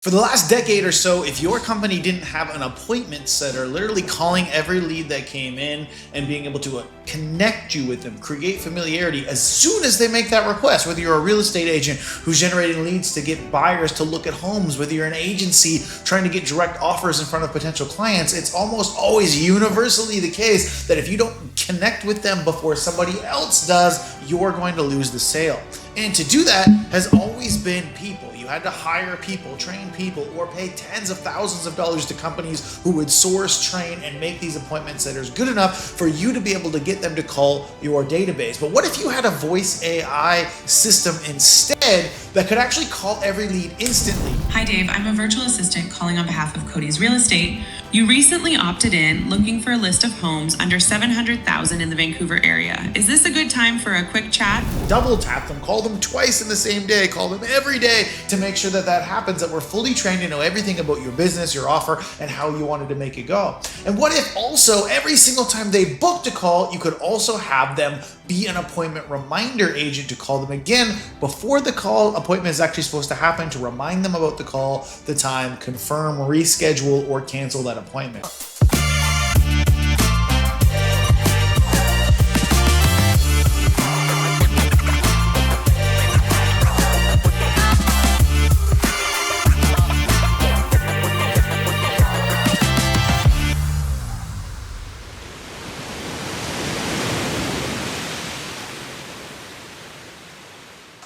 For the last decade or so, if your company didn't have an appointment setter, literally calling every lead that came in and being able to connect you with them, create familiarity as soon as they make that request, whether you're a real estate agent who's generating leads to get buyers to look at homes, whether you're an agency trying to get direct offers in front of potential clients, it's almost always universally the case that if you don't connect with them before somebody else does, you're going to lose the sale. And to do that has always been people. You had to hire people, train people, or pay tens of thousands of dollars to companies who would source, train, and make these appointment setters good enough for you to be able to get them to call your database. But what if you had a voice AI system instead that could actually call every lead instantly? Hi Dave, I'm a virtual assistant calling on behalf of Cody's Real Estate. You recently opted in looking for a list of homes under $700,000 in the Vancouver area. Is this a good time for a quick chat? Double tap them, call them twice in the same day, call them every day to make sure that that happens, that we're fully trained to know everything about your business, your offer, and how you wanted to make it go. And what if also every single time they booked a call, you could also have them be an appointment reminder agent to call them again before the call appointment is actually supposed to happen, to remind them about the call, the time, confirm, reschedule, or cancel that appointment.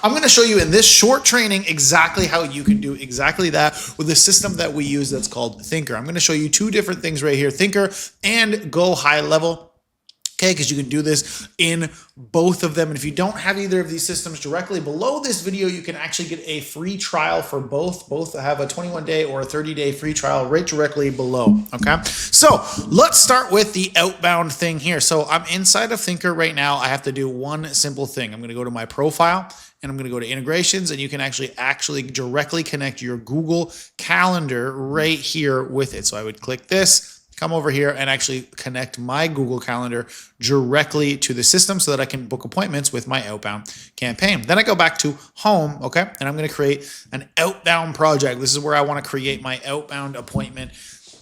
I'm going to show you in this short training exactly how you can do exactly that with the system that we use that's called Thinker. I'm going to show you two different things right here, Thinker and Go High Level. Okay, because you can do this in both of them. And if you don't have either of these systems directly below this video, you can actually get a free trial for both. Both have a 21-day or a 30-day free trial right directly below. Okay, so let's start with the outbound thing here. So I'm inside of Thinker right now. I have to do one simple thing. I'm going to go to my profile and I'm going to go to integrations, and you can actually directly connect your Google Calendar right here with it. So I would click this, come over here and actually connect my Google Calendar directly to the system so that I can book appointments with my outbound campaign. Then I go back to home, okay? And I'm going to create an outbound project. This is where I want to create my outbound appointment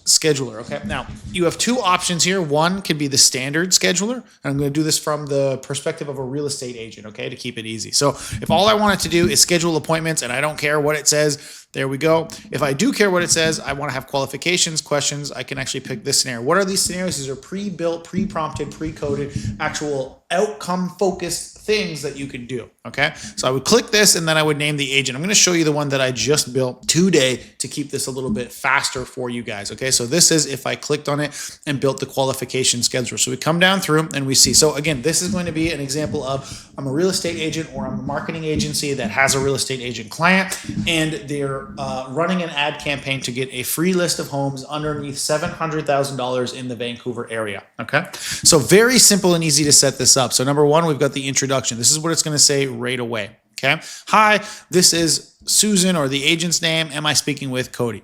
scheduler. Okay, now you have two options here. One could be the standard scheduler, and I'm going to do this from the perspective of a real estate agent, okay, to keep it easy. So if all I wanted to do is schedule appointments and I don't care what it says, there we go. If I do care what it says, I want to have qualifications, questions, I can actually pick this scenario. What are these scenarios? These are pre-built, pre-prompted, pre-coded, actual outcome-focused things that you can do, okay? So I would click this and then I would name the agent. I'm going to show you the one that I just built today to keep this a little bit faster for you guys, okay? So this is if I clicked on it and built the qualification scheduler. So we come down through and we see. So again, this is going to be an example of I'm a real estate agent or I'm a marketing agency that has a real estate agent client, and they're running an ad campaign to get a free list of homes underneath $700,000 in the Vancouver area, okay? So very simple and easy to set this up. So number one, we've got the introduction. This is what it's going to say right away, okay? Hi, this is Susan, or the agent's name. Am I speaking with Cody?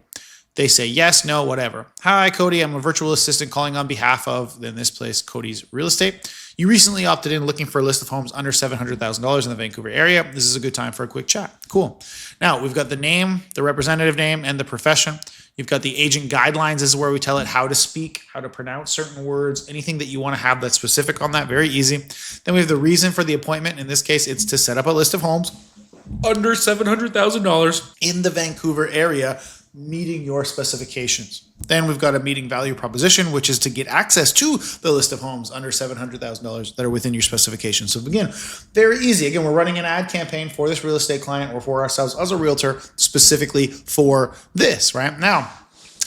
They say yes, no, whatever. Hi, Cody. I'm a virtual assistant calling on behalf of, in this place, Cody's Real Estate. You recently opted in looking for a list of homes under $700,000 in the Vancouver area. This is a good time for a quick chat. Cool. Now, we've got the name, the representative name, and the profession. You've got the agent guidelines. This is where we tell it how to speak, how to pronounce certain words, anything that you want to have that's specific on that. Very easy. Then we have the reason for the appointment. In this case, it's to set up a list of homes under $700,000 in the Vancouver area, meeting your specifications. Then we've got a meeting value proposition, which is to get access to the list of homes under $700,000 that are within your specifications. So again, very easy. Again, we're running an ad campaign for this real estate client or for ourselves as a realtor specifically for this, right? Now,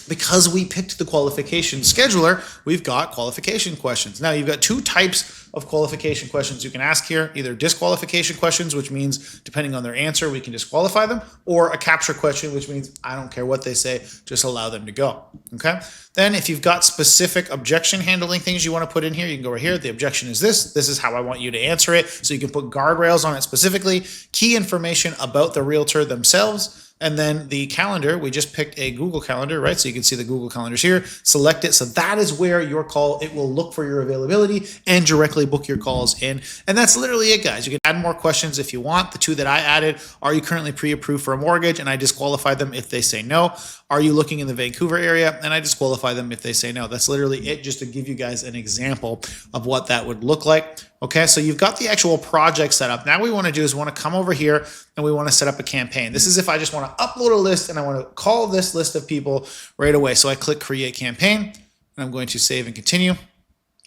because we picked the qualification scheduler, we've got qualification questions. Now, you've got two types of qualification questions you can ask here, either disqualification questions, which means depending on their answer, we can disqualify them, or a capture question, which means I don't care what they say, just allow them to go, okay? Then if you've got specific objection handling things you want to put in here, you can go right here. The objection is this. This is how I want you to answer it. So you can put guardrails on it specifically, key information about the realtor themselves, And then the calendar, we just picked a Google Calendar, right? So you can see the Google Calendars here, select it. So that is where your call, it will look for your availability and directly book your calls in. And that's literally it, guys. You can add more questions if you want. The two that I added, are you currently pre-approved for a mortgage? And I disqualify them if they say no. Are you looking in the Vancouver area? And I disqualify them if they say no. That's literally it, just to give you guys an example of what that would look like. Okay, so you've got the actual project set up. Now what we want to do is we want to come over here and we want to set up a campaign. This is if I just want to upload a list and I want to call this list of people right away. So I click create campaign and I'm going to save and continue.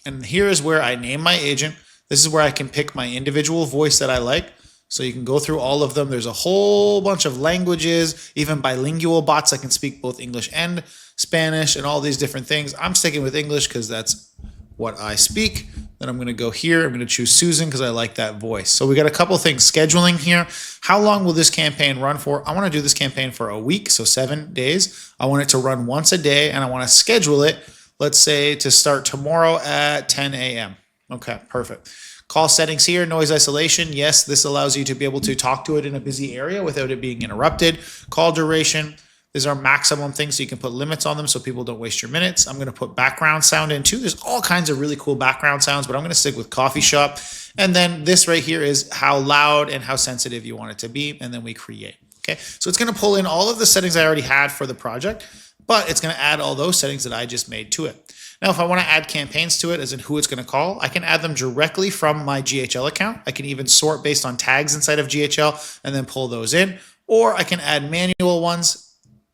And here is where I name my agent. This is where I can pick my individual voice that I like. So you can go through all of them. There's a whole bunch of languages, even bilingual bots that can speak both English and Spanish and all these different things. I'm sticking with English because that's what I speak. Then I'm going to go here. I'm going to choose Susan because I like that voice. So we got a couple things. Scheduling here. How long will this campaign run for? I want to do this campaign for a week, so 7 days. I want it to run once a day, and I want to schedule it, let's say, to start tomorrow at 10 a.m. Okay, perfect. Call settings here, noise isolation. Yes, this allows you to be able to talk to it in a busy area without it being interrupted. Call duration. These are maximum things, so you can put limits on them so people don't waste your minutes. I'm going to put background sound in too. There's all kinds of really cool background sounds, but I'm going to stick with coffee shop. And then this right here is how loud and how sensitive you want it to be. And then we create. Okay, so it's going to pull in all of the settings I already had for the project, but it's going to add all those settings that I just made to it. Now, if I want to add campaigns to it, as in who it's going to call, I can add them directly from my GHL account. I can even sort based on tags inside of GHL and then pull those in. Or I can add manual ones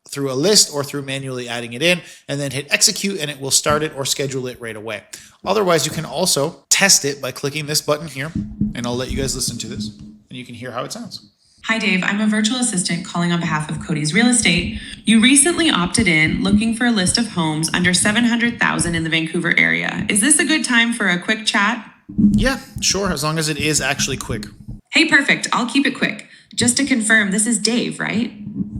through a list or through manually adding it in and then hit execute and it will start it or schedule it right away. Otherwise, you can also test it by clicking this button here, and I'll let you guys listen to this and you can hear how it sounds. Hi, Dave. I'm a virtual assistant calling on behalf of Cody's Real Estate. You recently opted in looking for a list of homes under 700,000 in the Vancouver area. Is this a good time for a quick chat? Yeah, sure. As long as it is actually quick. Hey, perfect. I'll keep it quick. Just to confirm, this is Dave, right?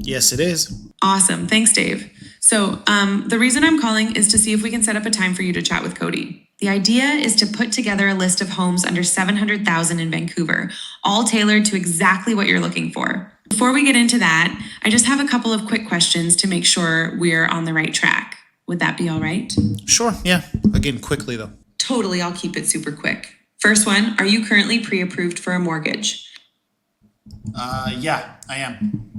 Yes, it is. Awesome. Thanks, Dave. So the reason I'm calling is to see if we can set up a time for you to chat with Cody. The idea is to put together a list of homes under 700,000 in Vancouver, all tailored to exactly what you're looking for. Before we get into that, I just have a couple of quick questions to make sure we're on the right track. Would that be all right? Sure. Yeah. Again, quickly though. Totally. I'll keep it super quick. First one, are you currently pre-approved for a mortgage? Yeah, I am.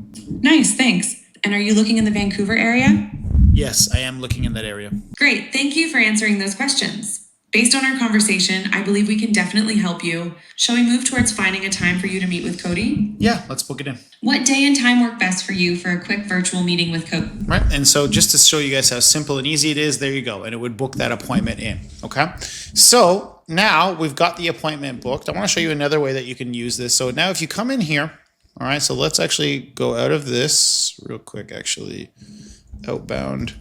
Nice. Thanks. And are you looking in the Vancouver area? Yes, I am looking in that area. Great. Thank you for answering those questions. Based on our conversation, I believe we can definitely help you. Shall we move towards finding a time for you to meet with Cody? Yeah, let's book it in. What day and time work best for you for a quick virtual meeting with Cody? Right, and so just to show you guys how simple and easy it is, there you go. And it would book that appointment in, okay? So now we've got the appointment booked. I want to show you another way that you can use this. So now if you come in here, all right, so let's actually go out of this real quick, actually. Outbound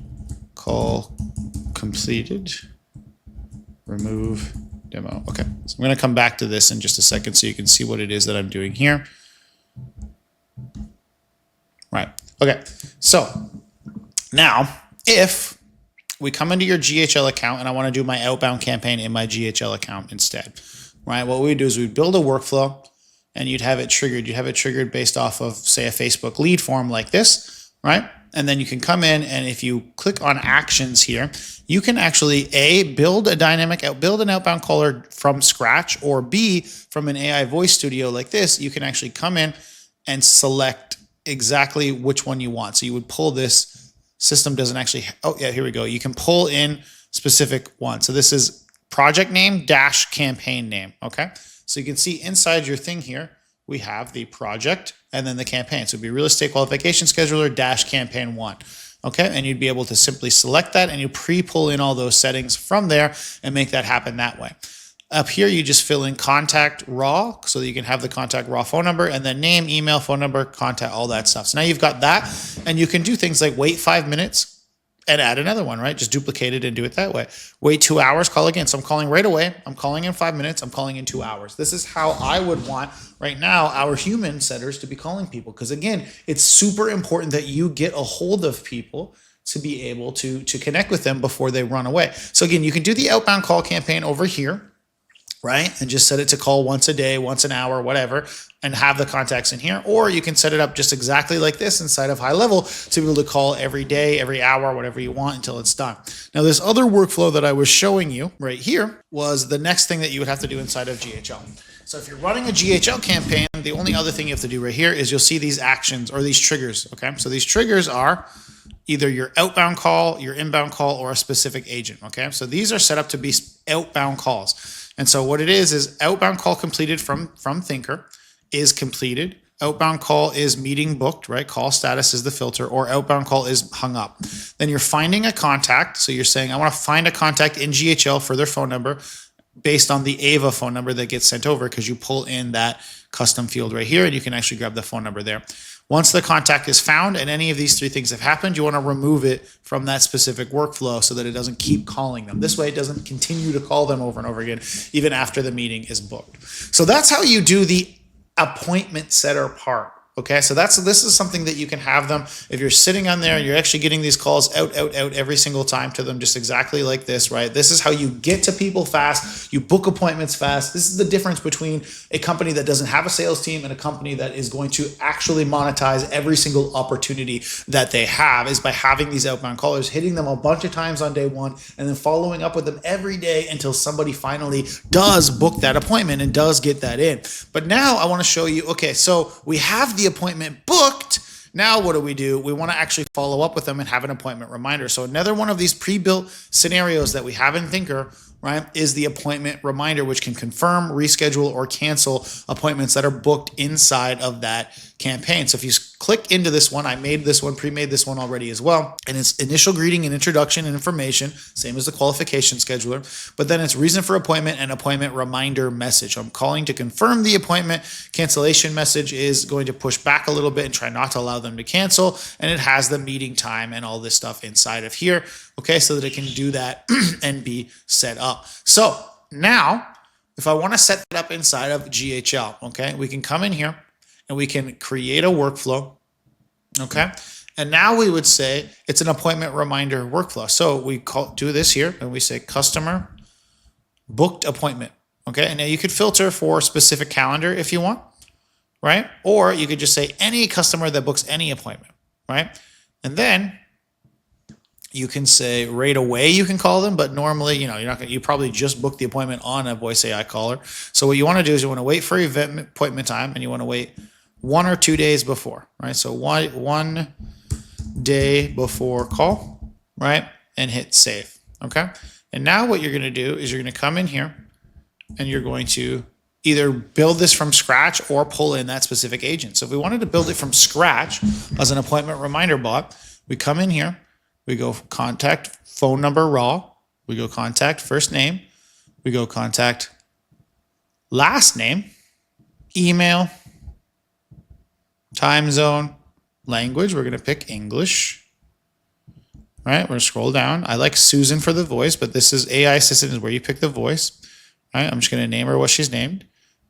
call completed. Remove demo. Okay, so I'm going to come back to this in just a second so you can see what it is that I'm doing here. Right. Okay, so now if we come into your GHL account and I want to do my outbound campaign in my GHL account instead, right? What we do is we build a workflow and you'd have it triggered. You'd have it triggered based off of, say, a Facebook lead form like this, right? And then you can come in and if you click on actions here, you can actually build an outbound caller from scratch, or B, from an AI voice studio like this, you can actually come in and select exactly which one you want. So you would pull this, system doesn't actually, oh yeah, here we go. You can pull in specific one. So this is project name dash campaign name, okay? So you can see inside your thing here, we have the project and then the campaign. So it'd be real estate qualification scheduler dash campaign 1. Okay, and you'd be able to simply select that and you pre-pull in all those settings from there and make that happen that way. Up here, you just fill in contact raw so that you can have the contact raw phone number and then name, email, phone number, contact, all that stuff. So now you've got that and you can do things like wait 5 minutes and add another one, right? Just duplicate it and do it that way. Wait 2 hours, call again. So I'm calling right away. I'm calling in 5 minutes. I'm calling in 2 hours. This is how I would want right now our human setters to be calling people. Because again, it's super important that you get a hold of people to be able to connect with them before they run away. So again, you can do the outbound call campaign over here. right? And just set it to call once a day, once an hour, whatever, and have the contacts in here. Or you can set it up just exactly like this inside of High Level to be able to call every day, every hour, whatever you want until it's done. Now, this other workflow that I was showing you right here was the next thing that you would have to do inside of GHL. So if you're running a GHL campaign, the only other thing you have to do right here is you'll see these actions or these triggers, okay? So these triggers are either your outbound call, your inbound call, or a specific agent, okay? So these are set up to be outbound calls. And so what it is outbound call completed from Thinker is completed. Outbound call is meeting booked, right? Call status is the filter, or outbound call is hung up. Then you're finding a contact. So you're saying, I want to find a contact in GHL for their phone number based on the Ava phone number that gets sent over, because you pull in that custom field right here and you can actually grab the phone number there. Once the contact is found and any of these three things have happened, you want to remove it from that specific workflow so that it doesn't keep calling them. This way it doesn't continue to call them over and over again, even after the meeting is booked. So that's how you do the appointment setter part. Okay, so this is something that you can have them if you're sitting on there and you're actually getting these calls out every single time to them, just exactly like this, right? This is how you get to people fast. You book appointments fast. This is the difference between a company that doesn't have a sales team and a company that is going to actually monetize every single opportunity that they have, is by having these outbound callers, hitting them a bunch of times on day one, and then following up with them every day until somebody finally does book that appointment and does get that in. But now I want to show you, okay, so we have the appointment booked. Now what do? We want to actually follow up with them and have an appointment reminder. So another one of these pre-built scenarios that we have in Thinker, right, is the appointment reminder, which can confirm, reschedule, or cancel appointments that are booked inside of that campaign. So if you click into this one, I made this one, pre-made this one already as well. And it's initial greeting and introduction and information, same as the qualification scheduler. But then it's reason for appointment and appointment reminder message. I'm calling to confirm the appointment. Cancellation message is going to push back a little bit and try not to allow them to cancel. And it has the meeting time and all this stuff inside of here. Okay, so that it can do that and be set up. So now, if I want to set that up inside of GHL, okay, we can come in here and we can create a workflow, okay? And now we would say it's an appointment reminder workflow. So we do this here and we say customer booked appointment, okay? And now you could filter for specific calendar if you want, right? Or you could just say any customer that books any appointment, right? And then you can say right away you can call them, but normally, you probably just book the appointment on a voice AI caller. So what you want to do is you want to wait for event appointment time, and you want to wait 1 or 2 days before, right? So one day before call, right? And hit save, okay? And now what you're going to do is you're going to come in here and you're going to either build this from scratch or pull in that specific agent. So if we wanted to build it from scratch as an appointment reminder bot, we come in here, we go contact phone number raw, we go contact first name, we go contact last name, email, time zone, language, we're going to pick English, right? We're going to scroll down. I like Susan for the voice, but this is AI assistant is where you pick the voice, right? I'm just going to name her what she's named.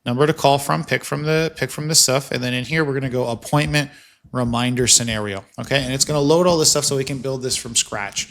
Number to call from, pick from the stuff. And then in here, we're going to go appointment reminder scenario, okay? And it's going to load all this stuff so we can build this from scratch,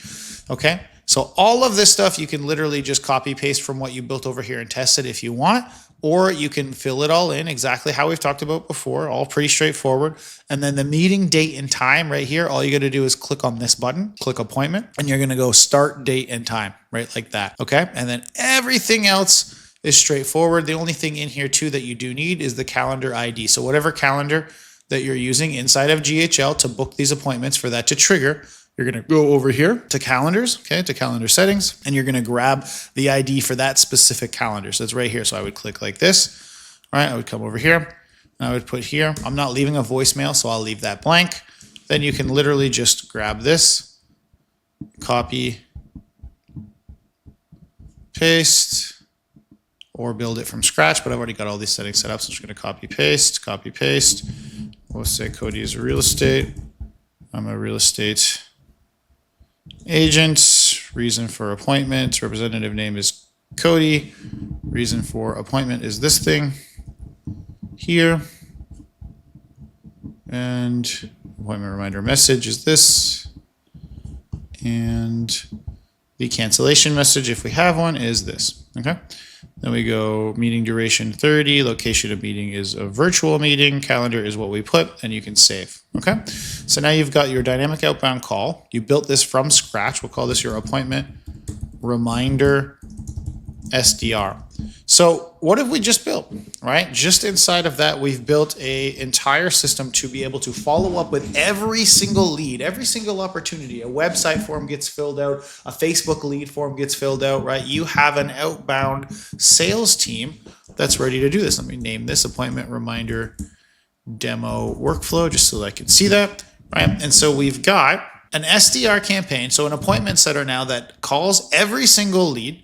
okay? So all of this stuff, you can literally just copy paste from what you built over here and test it if you want, or you can fill it all in exactly how we've talked about before, all pretty straightforward. And then the meeting date and time right here, all you got to do is click on this button, click appointment, and you're going to go start date and time, right? Like that, okay? And then everything else is straightforward. The only thing in here too that you do need is the calendar ID. So whatever calendar that you're using inside of GHL to book these appointments, for that to trigger, you're going to go over here to calendars, okay, to calendar settings, and you're going to grab the ID for that specific calendar. So it's right here. So I would click like this, right? I would come over here and I would put here. I'm not leaving a voicemail, so I'll leave that blank. Then you can literally just grab this, copy, paste, or build it from scratch, but I've already got all these settings set up. So I'm just going to copy, paste. We'll say Cody is real estate. I'm a real estate agent. Reason for appointment. Representative name is Cody. Reason for appointment is this thing here. And appointment reminder message is this. And the cancellation message, if we have one, is this. Okay. Then we go meeting duration 30, location of meeting is a virtual meeting, calendar is what we put, and you can save, okay? So now you've got your dynamic outbound call. You built this from scratch. We'll call this your appointment reminder SDR. So what have we just built, right? Just inside of that, we've built an entire system to be able to follow up with every single lead, every single opportunity. A website form gets filled out, a Facebook lead form gets filled out, right? You have an outbound sales team that's ready to do this. Let me name this appointment reminder demo workflow just so that I can see that, right? And so we've got an SDR campaign, so an appointment setter now that calls every single lead.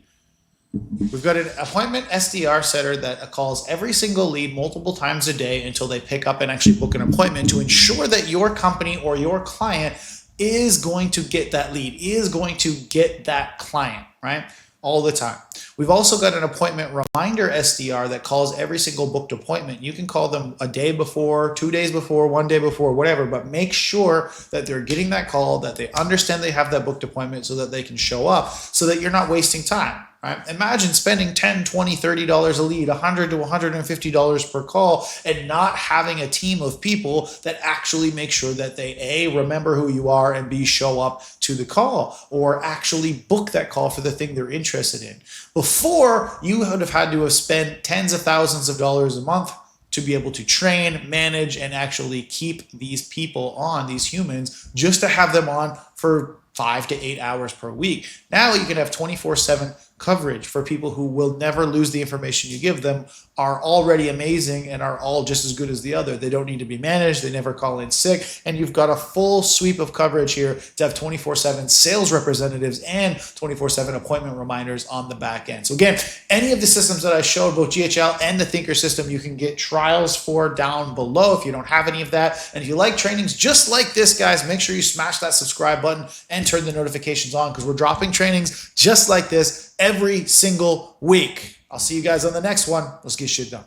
We've got an appointment SDR setter that calls every single lead multiple times a day until they pick up and actually book an appointment to ensure that your company or your client is going to get that lead, is going to get that client, right? All the time. We've also got an appointment reminder SDR that calls every single booked appointment. You can call them a day before, 2 days before, 1 day before, whatever, but make sure that they're getting that call, that they understand they have that booked appointment so that they can show up, so that you're not wasting time. Right? Imagine spending $10, $20, $30 a lead, $100 to $150 per call, and not having a team of people that actually make sure that they A, remember who you are, and B, show up to the call or actually book that call for the thing they're interested in. Before, you would have had to have spent tens of thousands of dollars a month to be able to train, manage, and actually keep these people on, these humans, just to have them on for 5 to 8 hours per week. Now you can have 24/7 coverage for people who will never lose the information you give them, are already amazing and are all just as good as the other. They don't need to be managed. They never call in sick. And you've got a full sweep of coverage here to have 24/7 sales representatives and 24/7 appointment reminders on the back end. So again, any of the systems that I showed, both GHL and the Thinker system, you can get trials for down below if you don't have any of that. And if you like trainings just like this, guys, make sure you smash that subscribe button and turn the notifications on, because we're dropping trainings just like this every single week. I'll see you guys on the next one. Let's get shit done.